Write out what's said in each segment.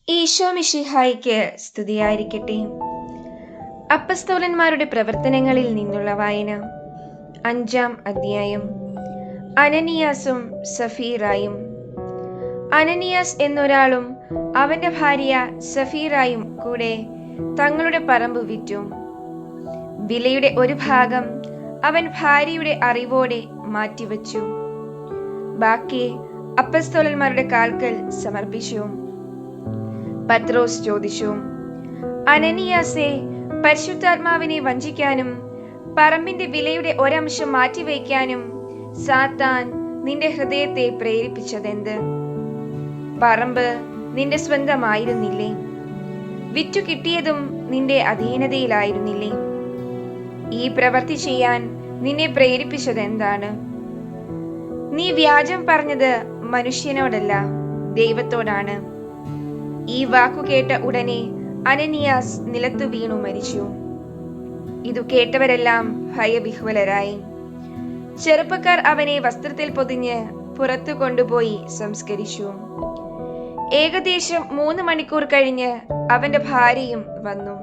ഈശോ മിശിഹായിക്ക് സ്തുതിയായിരിക്കട്ടെ. അപ്പസ്തോലന്മാരുടെ പ്രവർത്തനങ്ങളിൽ നിന്നുള്ള വായന. 5-ാം അധ്യായം. അനനിയാസും സഫീറായും. അനനിയാസ് എന്നൊരാളും അവന്റെ ഭാര്യ സഫീറായും കൂടെ തങ്ങളുടെ പറമ്പ് വിറ്റു. വിലയുടെ ഒരു ഭാഗം അവൻ ഭാര്യയുടെ അറിവോടെ മാറ്റിവെച്ചു. ബാക്കി അപ്പസ്തോലന്മാരുടെ കാൽക്കൽ സമർപ്പിച്ചു. പത്രോസ് ചോദിച്ചു, അനനിയാസേ, പരിശുദ്ധാത്മാവിനെ വഞ്ചിക്കാനും പറമ്പിന്റെ വിലയുടെ ഒരംശം മാറ്റിവെക്കാനും സാത്താൻ നിന്റെ ഹൃദയത്തെ പ്രേരിപ്പിച്ചതെന്ത്? പറമ്പ് നിന്റെ സ്വന്തമായിരുന്നില്ലേ? വിറ്റു കിട്ടിയതും നിന്റെ അധീനതയിലായിരുന്നില്ലേ? ഈ പ്രവൃത്തി ചെയ്യാൻ നിന്നെ പ്രേരിപ്പിച്ചതെന്താണ്? നീ വ്യാജം പറഞ്ഞത് മനുഷ്യനോടല്ല, ദൈവത്തോടാണ്. ഈ വാക്കു കേട്ട ഉടനെ അനനിയാസ് നിലത്തു വീണു മരിച്ചു. ഇതു കേട്ടവരെല്ലാം ഭയവിഹ്വലരായി. ചെറുപ്പക്കാർ അവനെ വസ്ത്രത്തിൽ പൊതിഞ്ഞ് പുറത്തു കൊണ്ടുപോയി സംസ്കരിച്ചു. ഏകദേശം 3 മണിക്കൂർ കഴിഞ്ഞ് അവന്റെ ഭാര്യയും വന്നു.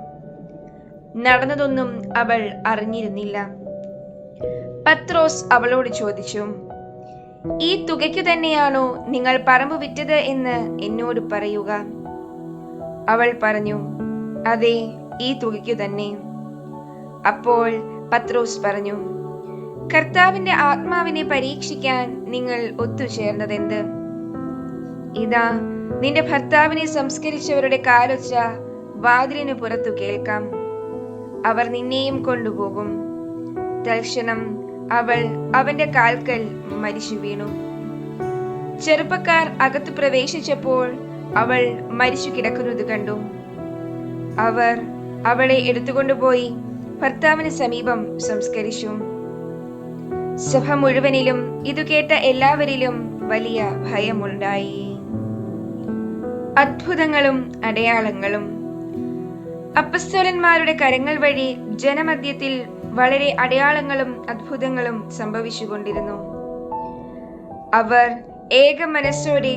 നടന്നതൊന്നും അവൾ അറിഞ്ഞിരുന്നില്ല. പത്രോസ് അവളോട് ചോദിച്ചു, ഈ തുകയ്ക്കു തന്നെയാണോ നിങ്ങൾ പറമ്പ് വിറ്റത് എന്ന് എന്നോട് പറയുക? അവൾ പറഞ്ഞു, അതെ, ഈ തുകയ്ക്കു തന്നെ. അപ്പോൾ പത്രോസ് പറഞ്ഞു, കർത്താവിന്റെ ആത്മാവിനെ പരീക്ഷിക്കാൻ നിങ്ങൾ ഒത്തുചേർന്നതെന്ത്? ഇതാ, നിന്റെ ഭർത്താവിനെ സംസ്കരിച്ചവരുടെ കാലൊച്ച വാതിലിനു പുറത്തു കേൾക്കാം. അവർ നിന്നെയും കൊണ്ടുപോകും. തൽക്ഷണം അവൾ അവന്റെ കാൽക്കൽ മരിച്ചു വീണു. ചെറുപ്പക്കാർ അകത്തു പ്രവേശിച്ചപ്പോൾ അവൾ മരിച്ചു കിടക്കുന്നത് കണ്ടു. അവർ അവളെ എടുത്തുകൊണ്ടുപോയി ഭർത്താവിന് സമീപം സംസ്കരിച്ചു. സഭ മുഴുവനിലും ഇതു കേട്ട എല്ലാവരിലും വലിയ ഭയമുണ്ടായി. അത്ഭുതങ്ങളും അടയാളങ്ങളും. അപ്പസ്തോലന്മാരുടെ കരങ്ങൾ വഴി ജനമധ്യത്തിൽ വളരെ അടയാളങ്ങളും അത്ഭുതങ്ങളും സംഭവിച്ചുകൊണ്ടിരുന്നു. അവർ ഏക മനസ്സോടെ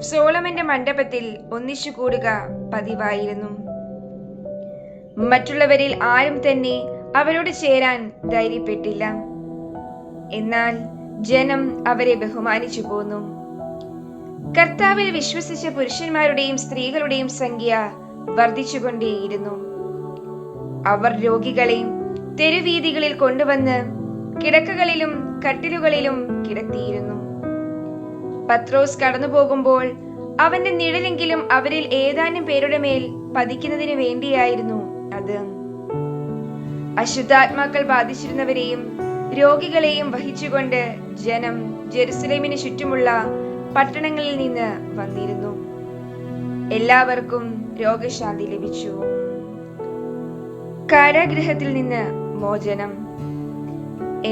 സോളമന്റെ മണ്ഡപത്തിൽ ഒന്നിച്ചു കൂടുക പതിവായിരുന്നു. മറ്റുള്ളവരിൽ ആരും തന്നെ അവരോട് ചേരാൻ ധൈര്യപ്പെട്ടില്ല. എന്നാൽ ജനം അവരെ ബഹുമാനിച്ചു പോന്നു. കർത്താവിൽ വിശ്വസിച്ച പുരുഷന്മാരുടെയും സ്ത്രീകളുടെയും സംഖ്യ വർദ്ധിച്ചുകൊണ്ടേയിരുന്നു. അവർ രോഗികളെ തെരുവീഥികളിൽ കൊണ്ടുവന്ന് കിടക്കകളിലും കട്ടിലുകളിലും കിടത്തിയിരുന്നു. പത്രോസ് കടന്നു പോകുമ്പോൾ അവന്റെ നിഴലെങ്കിലും അവരിൽ ഏതാനും പേരുടെ മേൽ പതിക്കുന്നതിന് വേണ്ടിയായിരുന്നു അത്. അശുദ്ധാത്മാക്കൾ ബാധിച്ചിരുന്നവരെയും രോഗികളെയും വഹിച്ചുകൊണ്ട് ജനം ജെറുസലേമിന് ചുറ്റുമുള്ള പട്ടണങ്ങളിൽ നിന്ന് വന്നിരുന്നു. എല്ലാവർക്കും രോഗശാന്തി ലഭിച്ചു. കാരാഗൃഹത്തിൽ നിന്ന് മോചനം.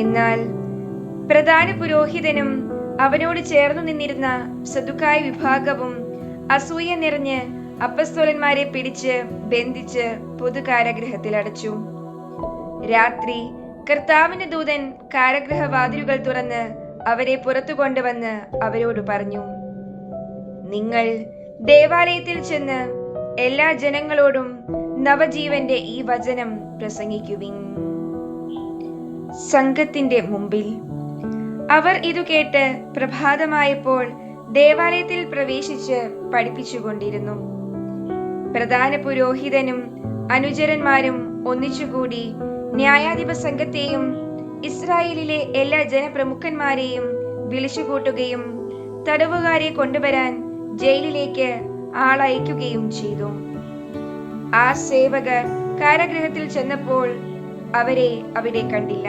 എന്നാൽ പ്രധാന പുരോഹിതനും അവനോട് ചേർന്നു നിന്നിരുന്ന സദുക്കായ വിഭാഗവും അസൂയ നിറഞ്ഞ് അപ്പസ്തോലന്മാരെ പിടിച്ച് ബന്ധിച്ച് പൊതു കാരാഗൃഹത്തിൽ അടച്ചു. രാത്രി കർത്താവിന്റെ ദൂതൻ കാരാഗൃഹവാതിലുകൾ തുറന്ന് അവരെ പുറത്തു കൊണ്ടുവന്ന് അവരോട് പറഞ്ഞു, നിങ്ങൾ ദേവാലയത്തിൽ ചെന്ന് എല്ലാ ജനങ്ങളോടും നവജീവന്റെ ഈ വചനം പ്രസംഗിക്കുവിൻ. സംഘത്തിന്റെ മുമ്പിൽ. അവർ ഇതു കേട്ട് പ്രഭാതമായപ്പോൾ ദേവാലയത്തിൽ പ്രവേശിച്ച് പഠിപ്പിച്ചുകൊണ്ടിരുന്നു. പ്രധാന പുരോഹിതനും അനുചരന്മാരും ഒന്നിച്ചുകൂടി ന്യായാധിപ സംഘത്തെയും ഇസ്രായേലിലെ എല്ലാ ജനപ്രമുഖന്മാരെയും വിളിച്ചുകൂട്ടുകയും തടവുകാരെ കൊണ്ടുവരാൻ ജയിലിലേക്ക് ആളയക്കുകയും ചെയ്തു. ആ സേവകർ കാരാഗൃഹത്തിൽ ചെന്നപ്പോൾ അവരെ അവിടെ കണ്ടില്ല.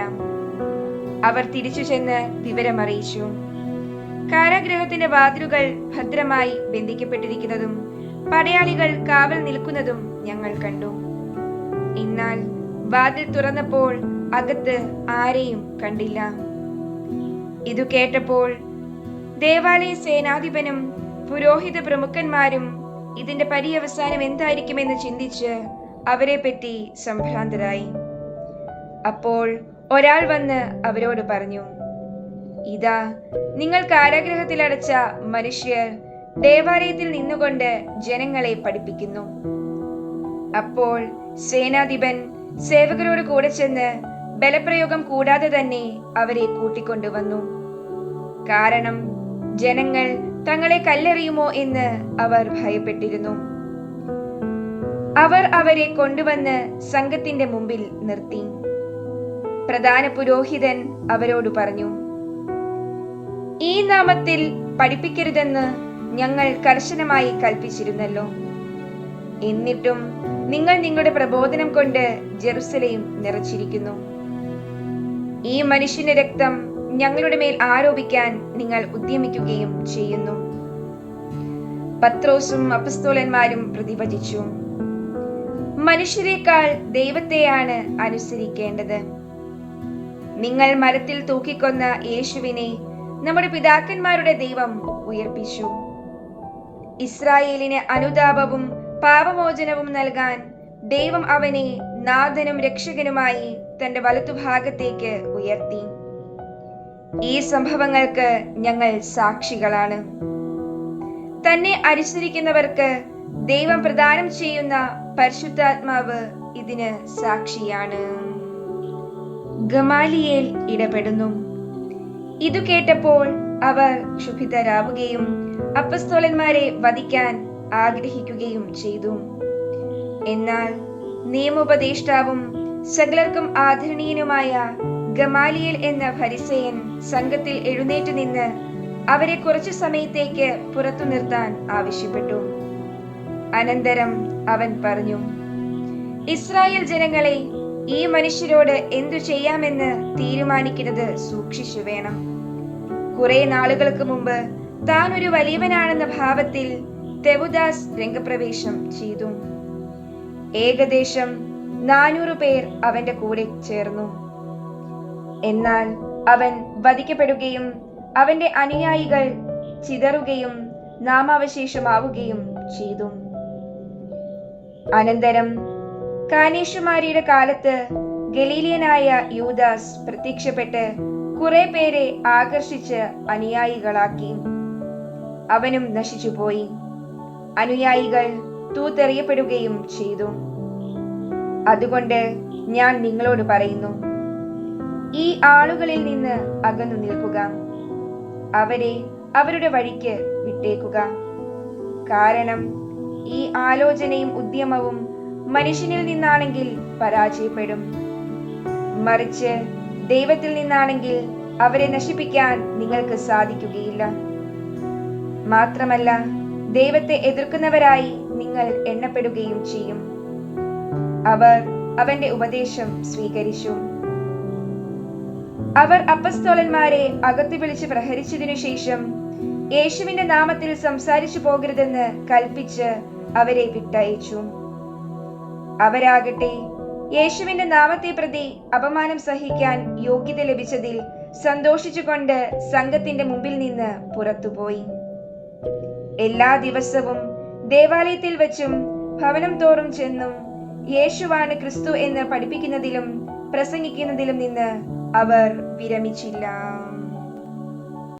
അവർ തിരിച്ചു ചെന്ന് വിവരമറിയിച്ചു. കാരാഗൃഹത്തിന്റെ വാതിലുകൾ ഭദ്രമായി ബന്ധിക്കപ്പെട്ടിരിക്കുന്നതും പടയാളികൾ കാവൽ നിൽക്കുന്നതും ഞങ്ങൾ കണ്ടു. എന്നാൽ വാതിൽ തുറന്നപ്പോൾ അകത്ത് ആരെയും കണ്ടില്ല. ഇതു കേട്ടപ്പോൾ ദേവാലയ സേനാധിപനും പുരോഹിത പ്രമുഖന്മാരും ഇതിന്റെ പര്യവസാനം എന്തായിരിക്കുമെന്ന് ചിന്തിച്ച് അവരെ പറ്റി സംഭ്രാന്തരായി. അപ്പോൾ ഒരാൾ വന്ന് അവരോട് പറഞ്ഞു, ഇതാ, നിങ്ങൾ കാരാഗൃഹത്തിൽ അടച്ച മനുഷ്യർ ദേവാലയത്തിൽ നിന്നുകൊണ്ട് ജനങ്ങളെ പഠിപ്പിക്കുന്നു. അപ്പോൾ സേനാധിപൻ സേവകരോട് കൂടെ ചെന്ന് ബലപ്രയോഗം കൂടാതെ തന്നെ അവരെ കൂട്ടിക്കൊണ്ടുവന്നു. കാരണം ജനങ്ങൾ തങ്ങളെ കല്ലെറിയുമോ എന്ന് അവർ ഭയപ്പെട്ടിരുന്നു. അവർ അവരെ കൊണ്ടുവന്ന് സംഘത്തിന്റെ മുമ്പിൽ നിർത്തി. പ്രധാന പുരോഹിതൻ അവരോട് പറഞ്ഞു, ഈ നാമത്തിൽ പഠിപ്പിക്കരുതെന്ന് ഞങ്ങൾ കർശനമായി കൽപ്പിച്ചിരുന്നല്ലോ. എന്നിട്ടും നിങ്ങൾ നിങ്ങളുടെ പ്രബോധനം കൊണ്ട് ജെറുസലേം നിറച്ചിരിക്കുന്നു. ഈ മനുഷ്യന്റെ രക്തം ഞങ്ങളുടെ മേൽ ആരോപിക്കാൻ നിങ്ങൾ ഉദ്യമിക്കുകയും ചെയ്യുന്നു. പത്രോസും അപ്പസ്തോലന്മാരും പ്രതിവചിച്ചു, മനുഷ്യരെക്കാൾ ദൈവത്തെയാണ് അനുസരിക്കേണ്ടത്. നിങ്ങൾ മരത്തിൽ തൂക്കിക്കൊന്ന യേശുവിനെ നമ്മുടെ പിതാക്കന്മാരുടെ ദൈവം ഉയർപ്പിച്ചു. ഇസ്രായേലിന് അനുതാപവും പാപമോചനവും നൽകാൻ ദൈവം അവനെ നാഥനും രക്ഷകനുമായി തന്റെ വലത്തുഭാഗത്തേക്ക് ഉയർത്തി. ഈ സംഭവങ്ങൾക്ക് ഞങ്ങൾ സാക്ഷികളാണ്. തന്നെ അനുസരിക്കുന്നവർക്ക് ദൈവം പ്രദാനം ചെയ്യുന്ന പരിശുദ്ധാത്മാവ് ഇതിന് സാക്ഷിയാണ്. ഗമാലിയേൽ ഇടപെടുന്നു. ഇതു കേട്ടപ്പോൾ അവർ ക്ഷുഭിതരാവുകയും അപ്പസ്തോലന്മാരെ വധിക്കാൻ ആഗ്രഹിക്കുകയും ചെയ്തു. എന്നാൽ നിയമോപദേഷ്ടാവും സകലർക്കും ആദരണീയനുമായ ഗമാലിയേൽ എന്ന ഫരിസേയൻ സംഘത്തിൽ എഴുന്നേറ്റ് നിന്ന് അവരെ കുറച്ചു സമയത്തേക്ക് പുറത്തു നിർത്താൻ ആവശ്യപ്പെട്ടു. അനന്തരം അവൻ പറഞ്ഞു, ഇസ്രായേൽ ജനങ്ങളെ, ഈ മനുഷ്യരോട് എന്തു ചെയ്യാമെന്ന് തീരുമാനിക്കുന്നത് സൂക്ഷിച്ചു വേണം. കുറെ നാളുകൾക്ക് മുമ്പ് താൻ ഒരു വലിയവനാണെന്ന ഭാവത്തിൽ തെവുദാസ് രംഗപ്രവേശം ചെയ്തു. ഏകദേശം 400 പേർ അവന്റെ കൂടെ ചേർന്നു. എന്നാൽ അവൻ വധിക്കപ്പെടുകയും അവന്റെ അനുയായികൾ ചിതറുകയും നാമാവശേഷമാവുകയും ചെയ്തു. അനന്തരം കാനേഷുമാരിയുടെ കാലത്ത് ഗലീലിയനായ യൂദാസ് പ്രത്യക്ഷപ്പെട്ട് കുറെ പേരെ ആകർഷിച്ച് അനുയായികളാക്കി. അവനും നശിച്ചുപോയി. അനുയായികൾ തൂത്തെറിയപ്പെടുകയും ചെയ്തു. അതുകൊണ്ട് ഞാൻ നിങ്ങളോട് പറയുന്നു, ഈ ആളുകളിൽ നിന്ന് അകന്നു നിൽക്കുക, അവരെ അവരുടെ വഴിക്ക് വിട്ടേക്കുക. കാരണം ഈ ആലോചനയും ഉദ്യമവും മനുഷ്യനിൽ നിന്നാണെങ്കിൽ പരാജയപ്പെടും. മറിച്ച് ദൈവത്തിൽ നിന്നാണെങ്കിൽ അവരെ നശിപ്പിക്കാൻ നിങ്ങൾക്ക് സാധിക്കുകയില്ല. മാത്രമല്ല, ദൈവത്തെ എതിർക്കുന്നവരായി നിങ്ങൾ എണ്ണപ്പെടുകയും ചെയ്യും. അവർ അവന്റെ ഉപദേശം സ്വീകരിച്ചു. അവർ അപ്പസ്തോലന്മാരെ അകത്തു വിളിച്ച് പ്രഹരിച്ചതിനു ശേഷം യേശുവിന്റെ നാമത്തിൽ സംസാരിച്ചു പോകരുതെന്ന് കൽപ്പിച്ച് അവരെ വിട്ടയച്ചു. അവരാകട്ടെ യേശുവിന്റെ നാമത്തെ പ്രതി അപമാനം സഹിക്കാൻ യോഗ്യത ലഭിച്ചതിൽ സന്തോഷിച്ചുകൊണ്ട് സംഘത്തിന്റെ മുമ്പിൽ നിന്ന് പുറത്തുപോയി. എല്ലാ ദിവസവും ദേവാലയത്തിൽ വെച്ചും ഭവനം തോറും ചെന്നും യേശുവാണ് ക്രിസ്തു എന്ന് പഠിപ്പിക്കുന്നതിലും പ്രസംഗിക്കുന്നതിലും നിന്ന് അവർ വിരമിച്ചില്ല.